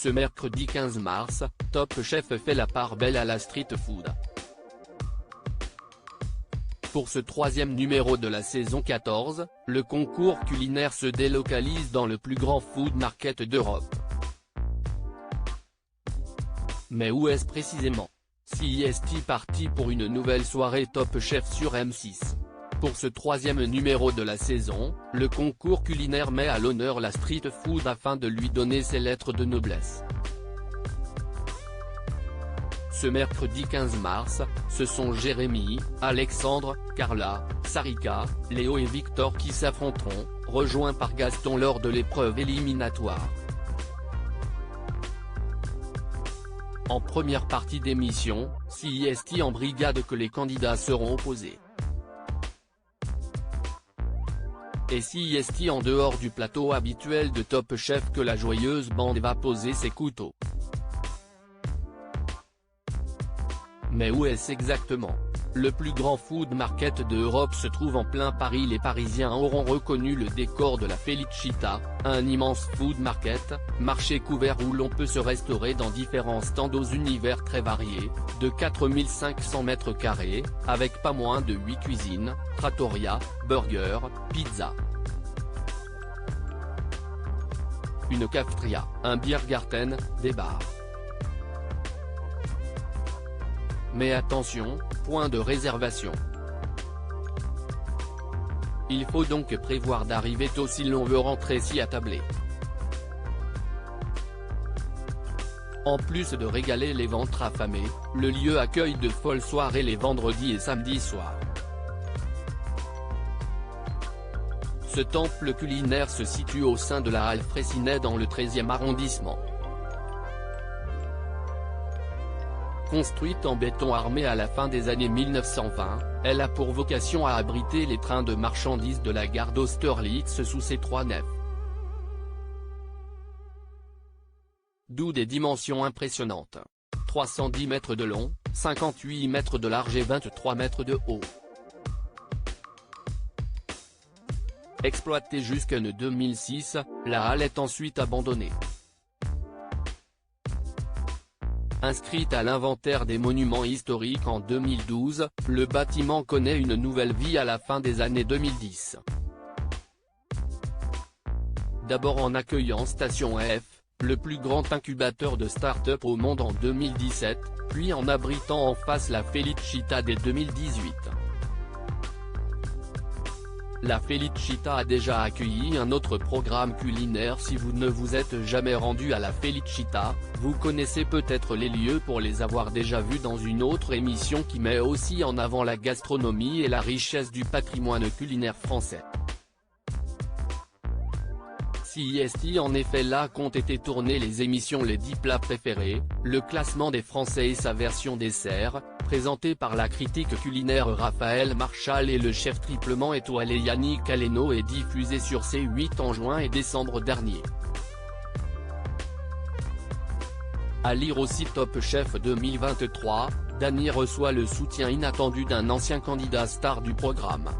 Ce mercredi 15 mars, Top Chef fait la part belle à la street food. Pour ce troisième numéro de la saison 14, le concours culinaire se délocalise dans le plus grand food market d'Europe. Mais où est-ce précisément? CIST parti pour une nouvelle soirée Top Chef sur M6. Pour ce troisième numéro de la saison, le concours culinaire met à l'honneur la street food afin de lui donner ses lettres de noblesse. Ce mercredi 15 mars, ce sont Jérémy, Alexandre, Carla, Sarika, Léo et Victor qui s'affronteront, rejoints par Gaston lors de l'épreuve éliminatoire. En première partie d'émission, CIST en brigade que les candidats seront opposés. Et CIST en dehors du plateau habituel de Top Chef que la joyeuse bande va poser ses couteaux. Mais où est-ce exactement? Le plus grand food market d'Europe se trouve en plein Paris. Les Parisiens auront reconnu le décor de la Felicita, un immense food market, marché couvert où l'on peut se restaurer dans différents stands aux univers très variés, de 4500 m², avec pas moins de 8 cuisines, trattoria, burgers, pizza. Une cafeteria, un biergarten, des bars. Mais attention, point de réservation. Il faut donc prévoir d'arriver tôt si l'on veut rentrer s'y attabler. En plus de régaler les ventres affamés, le lieu accueille de folles soirées les vendredis et samedis soirs. Ce temple culinaire se situe au sein de la halle Fraissinet dans le 13e arrondissement. Construite en béton armé à la fin des années 1920, elle a pour vocation à abriter les trains de marchandises de la gare d'Austerlitz sous ses 3 nefs. D'où des dimensions impressionnantes. 310 mètres de long, 58 mètres de large et 23 mètres de haut. Exploitée jusqu'en 2006, la halle est ensuite abandonnée. Inscrite à l'inventaire des monuments historiques en 2012, le bâtiment connaît une nouvelle vie à la fin des années 2010. D'abord en accueillant Station F, le plus grand incubateur de start-up au monde en 2017, puis en abritant en face la Felicita dès 2018. La Felicita a déjà accueilli un autre programme culinaire. Si vous ne vous êtes jamais rendu à la Felicita, vous connaissez peut-être les lieux pour les avoir déjà vus dans une autre émission qui met aussi en avant la gastronomie et la richesse du patrimoine culinaire français. CIST en effet là qu'ont été tournées les émissions Les 10 plats préférés, le classement des Français et sa version dessert, présenté par la critique culinaire Raphaël Marchal et le chef triplement étoilé Yannick Aleno et diffusé sur C8 en juin et décembre dernier. À lire aussi Top Chef 2023, Dany reçoit le soutien inattendu d'un ancien candidat star du programme.